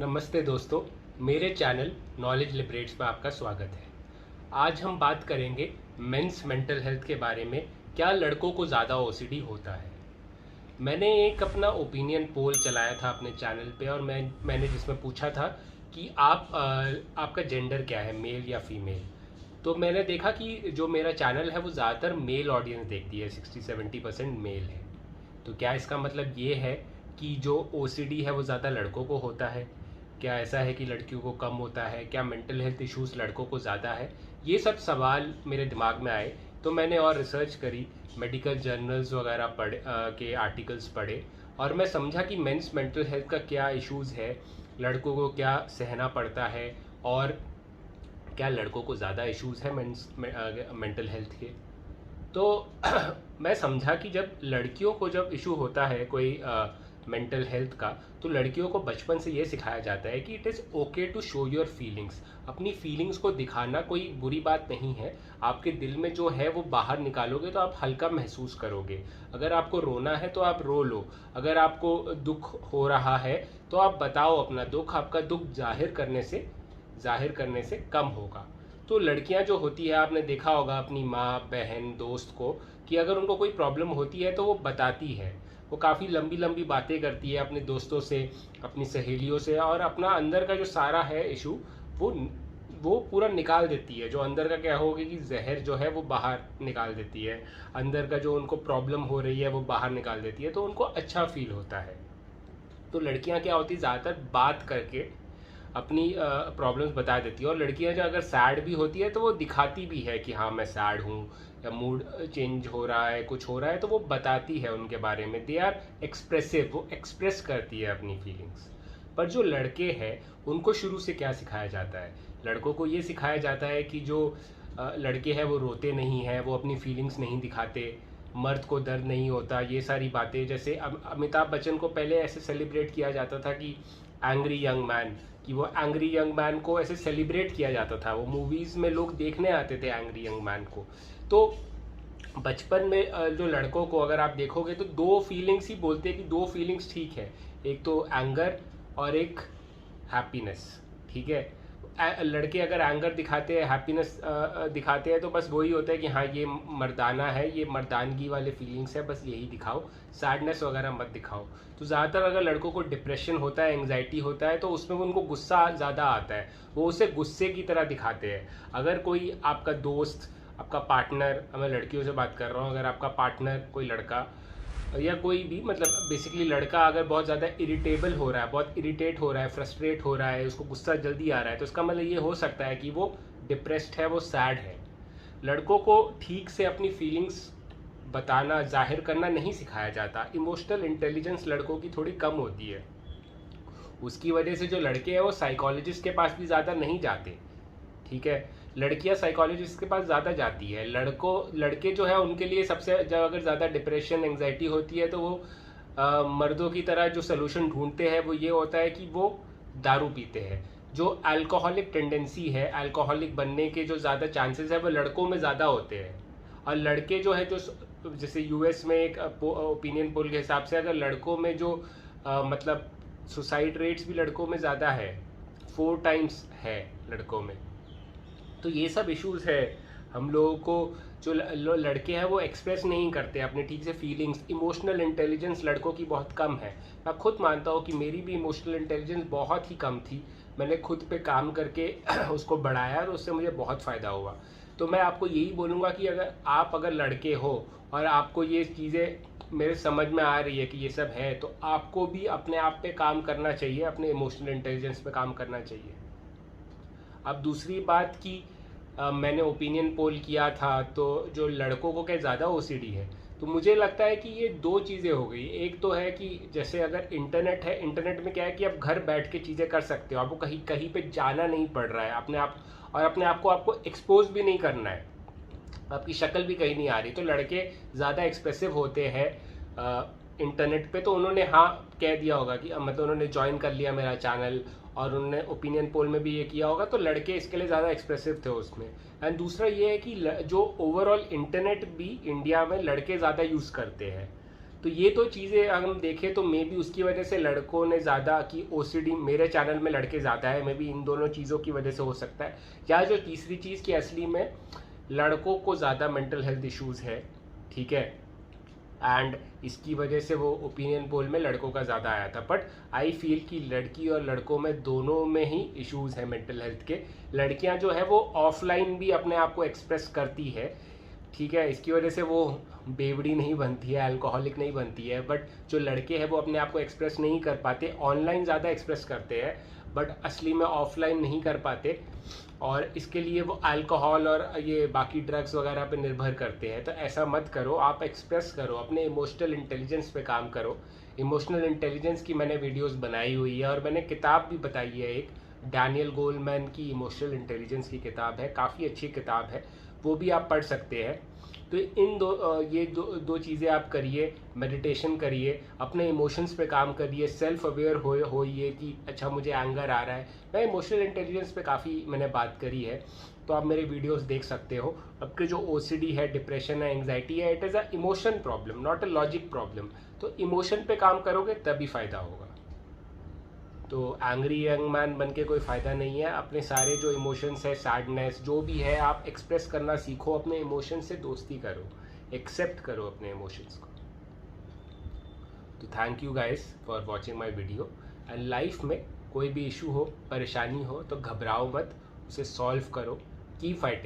नमस्ते दोस्तों, मेरे चैनल नॉलेज लिबरेट्स में आपका स्वागत है। आज हम बात करेंगे मेंस मेंटल हेल्थ के बारे में। क्या लड़कों को ज़्यादा ओसीडी होता है? मैंने एक अपना ओपिनियन पोल चलाया था अपने चैनल पे और मैंने जिसमें पूछा था कि आपका जेंडर क्या है, मेल या फीमेल। तो मैंने देखा कि जो मेरा चैनल है वो ज़्यादातर मेल ऑडियंस देखती है, 60-70% मेल है। तो क्या इसका मतलब ये है कि जो ओसीडी है वो ज़्यादा लड़कों को होता है? क्या ऐसा है कि लड़कियों को कम होता है? क्या मेंटल हेल्थ इश्यूज़ लड़कों को ज़्यादा है? ये सब सवाल मेरे दिमाग में आए तो मैंने और रिसर्च करी, मेडिकल जर्नल्स वगैरह के आर्टिकल्स पढ़े और मैं समझा कि मेंस मेंटल हेल्थ का क्या इश्यूज़ है, लड़कों को क्या सहना पड़ता है और क्या लड़कों को ज़्यादा इश्यूज़ है मेंटल हेल्थ के। तो मैं समझा कि जब लड़कियों को जब इशू होता है कोई मेंटल हेल्थ का, तो लड़कियों को बचपन से ये सिखाया जाता है कि it is okay to show your feelings. अपनी फीलिंग्स को दिखाना कोई बुरी बात नहीं है। आपके दिल में जो है वो बाहर निकालोगे तो आप हल्का महसूस करोगे। अगर आपको रोना है तो आप रो लो। अगर आपको दुख हो रहा है तो आप बताओ अपना दुख। आपका दुख जाहिर करने से कम होगा। तो लड़कियां जो होती है, आपने देखा होगा अपनी माँ, बहन, दोस्त को, कि अगर उनको कोई प्रॉब्लम होती है तो वो बताती है। वो काफ़ी लंबी लंबी बातें करती है अपने दोस्तों से, अपनी सहेलियों से, और अपना अंदर का जो सारा है इशू वो वो पूरा निकाल देती है। जो अंदर का क्या होगा कि जहर जो है वो बाहर निकाल देती है। अंदर का जो उनको प्रॉब्लम हो रही है वो बाहर निकाल देती है, तो उनको अच्छा फील होता है। तो लड़कियां क्या होती है, ज़्यादातर बात करके अपनी प्रॉब्लम्स बता देती है। और लड़कियां जो अगर सैड भी होती है तो वो दिखाती भी है कि हाँ मैं सैड हूँ, या मूड चेंज हो रहा है, कुछ हो रहा है, तो वो बताती है उनके बारे में। दे आर एक्सप्रेसिव, वो एक्सप्रेस करती है अपनी फीलिंग्स। पर जो लड़के हैं उनको शुरू से क्या सिखाया जाता है? लड़कों को ये सिखाया जाता है कि जो लड़के हैं वो रोते नहीं हैं, वो अपनी फीलिंग्स नहीं दिखाते, मर्द को दर्द नहीं होता, ये सारी बातें। जैसे अमिताभ बच्चन को पहले ऐसे सेलिब्रेट किया जाता था कि एंग्री यंग मैन, कि वो एंग्री यंग मैन को ऐसे सेलिब्रेट किया जाता था। वो मूवीज़ में लोग देखने आते थे एंग्री यंग मैन को। तो बचपन में जो लड़कों को अगर आप देखोगे तो दो फीलिंग्स ही बोलते हैं कि दो फीलिंग्स ठीक है, एक तो एंगर और एक हैप्पीनेस। ठीक है, लड़के अगर एंगर दिखाते हैं, हैप्पीनेस दिखाते हैं, तो बस वही होता है कि हाँ ये मर्दाना है, ये मर्दानगी वाले फीलिंग्स है, बस यही दिखाओ, सैडनेस वगैरह मत दिखाओ। तो ज़्यादातर अगर लड़कों को डिप्रेशन होता है, एंग्जाइटी होता है, तो उसमें उनको गुस्सा ज़्यादा आता है, वो उसे गुस्से की तरह दिखाते हैं। अगर कोई आपका दोस्त, आपका पार्टनर, मैं लड़कियों से बात कर रहा हूँ, अगर आपका पार्टनर कोई लड़का या कोई भी, मतलब बेसिकली लड़का अगर बहुत ज़्यादा इरिटेबल हो रहा है, बहुत इरिटेट हो रहा है, फ्रस्ट्रेट हो रहा है, उसको गुस्सा जल्दी आ रहा है, तो इसका मतलब ये हो सकता है कि वो डिप्रेस्ड है, वो सैड है। लड़कों को ठीक से अपनी फीलिंग्स बताना, जाहिर करना नहीं सिखाया जाता। इमोशनल इंटेलिजेंस लड़कों की थोड़ी कम होती है। उसकी वजह से जो लड़के हैं वो साइकोलॉजिस्ट के पास भी ज़्यादा नहीं जाते। ठीक है, लड़कियां साइकोलॉजिस्ट के पास ज़्यादा जाती है। लड़के जो है उनके लिए सबसे, जब अगर ज़्यादा डिप्रेशन, एंग्जाइटी होती है, तो वो मर्दों की तरह जो सोल्यूशन ढूंढते हैं वो ये होता है कि वो दारू पीते हैं। जो अल्कोहलिक टेंडेंसी है, अल्कोहलिक बनने के जो ज़्यादा चांसेस है वो लड़कों में ज़्यादा होते हैं। और लड़के जो है, जो जैसे यूएस में एक ओपिनियन पोल के हिसाब से, अगर लड़कों में जो मतलब सुसाइड रेट्स भी लड़कों में ज़्यादा है, 4 टाइम्स है लड़कों में। तो ये सब इश्यूज़ है हम लोगों को। जो लड़के हैं वो एक्सप्रेस नहीं करते अपने ठीक से फीलिंग्स। इमोशनल इंटेलिजेंस लड़कों की बहुत कम है। मैं खुद मानता हूँ कि मेरी भी इमोशनल इंटेलिजेंस बहुत ही कम थी। मैंने खुद पे काम करके उसको बढ़ाया और उससे मुझे बहुत फ़ायदा हुआ। तो मैं आपको यही बोलूँगा कि अगर लड़के हो और आपको ये चीज़ें मेरे समझ में आ रही है कि ये सब है, तो आपको भी अपने आप पे काम करना चाहिए, अपने इमोशनल इंटेलिजेंस पे काम करना चाहिए। अब दूसरी बात की, मैंने ओपिनियन पोल किया था, तो जो लड़कों को क्या ज़्यादा ओसीडी है, तो मुझे लगता है कि ये दो चीज़ें हो गई। एक तो है कि जैसे अगर इंटरनेट है, इंटरनेट में क्या है कि आप घर बैठ के चीज़ें कर सकते हो, आपको कहीं कहीं पे जाना नहीं पड़ रहा है अपने आप, और अपने आप को आपको एक्सपोज भी नहीं करना है, आपकी शक्ल भी कहीं नहीं आ रही। तो लड़के ज़्यादा एक्सप्रेसिव होते हैं इंटरनेट पे। तो उन्होंने हाँ कह दिया होगा कि मतलब उन्होंने ज्वाइन कर लिया मेरा चैनल, और उन्होंने ओपिनियन पोल में भी ये किया होगा, तो लड़के इसके लिए ज़्यादा एक्सप्रेसिव थे उसमें। एंड दूसरा ये है कि जो ओवरऑल इंटरनेट भी इंडिया में लड़के ज़्यादा यूज़ करते हैं। तो ये तो चीज़ें हम देखें तो मे बी उसकी वजह से लड़कों ने ज़्यादा की ओसीडी, मेरे चैनल में लड़के ज़्यादा है, मे बी इन दोनों चीज़ों की वजह से हो सकता है। या जो तीसरी चीज़ कि असली में लड़कों को ज़्यादा मेंटल हेल्थ इश्यूज़ है, ठीक है, एंड इसकी वजह से वो ओपिनियन पोल में लड़कों का ज़्यादा आया था। बट आई फील कि लड़की और लड़कों में दोनों में ही इश्यूज़ हैं मेंटल हेल्थ के। लड़कियां जो है वो ऑफलाइन भी अपने आप को एक्सप्रेस करती है, ठीक है, इसकी वजह से वो बेवड़ी नहीं बनती है, अल्कोहलिक नहीं बनती है। बट जो लड़के हैं वो अपने आप को एक्सप्रेस नहीं कर पाते, ऑनलाइन ज़्यादा एक्सप्रेस करते हैं बट असली में ऑफलाइन नहीं कर पाते, और इसके लिए वो अल्कोहल और ये बाकी ड्रग्स वगैरह पे निर्भर करते हैं। तो ऐसा मत करो, आप एक्सप्रेस करो, अपने इमोशनल इंटेलिजेंस पे काम करो। इमोशनल इंटेलिजेंस की मैंने वीडियोस बनाई हुई है और मैंने किताब भी बताई है, एक डैनियल गोलमैन की इमोशनल इंटेलिजेंस की किताब है, काफ़ी अच्छी किताब है, वो भी आप पढ़ सकते हैं। तो इन ये दो चीज़ें आप करिए, मेडिटेशन करिए, अपने इमोशंस पे काम करिए, सेल्फ अवेयर होइए कि अच्छा मुझे एंगर आ रहा है। मैं इमोशनल इंटेलिजेंस पे काफ़ी मैंने बात करी है, तो आप मेरे वीडियोस देख सकते हो। आपके जो ओसीडी है, डिप्रेशन है, एंग्जाइटी है, it is a emotion problem, not a logic problem. तो इमोशन पे काम करोगे तभी फ़ायदा होगा। तो एंग्री यंग मैन बन के कोई फ़ायदा नहीं है। अपने सारे जो इमोशंस है, सैडनेस जो भी है, आप एक्सप्रेस करना सीखो, अपने इमोशन से दोस्ती करो, एक्सेप्ट करो अपने इमोशंस को। तो thank you guys for watching my video. And life में कोई भी इशू हो, परेशानी हो तो घबराओ मत, उसे सॉल्व करो, कीप फाइटिंग।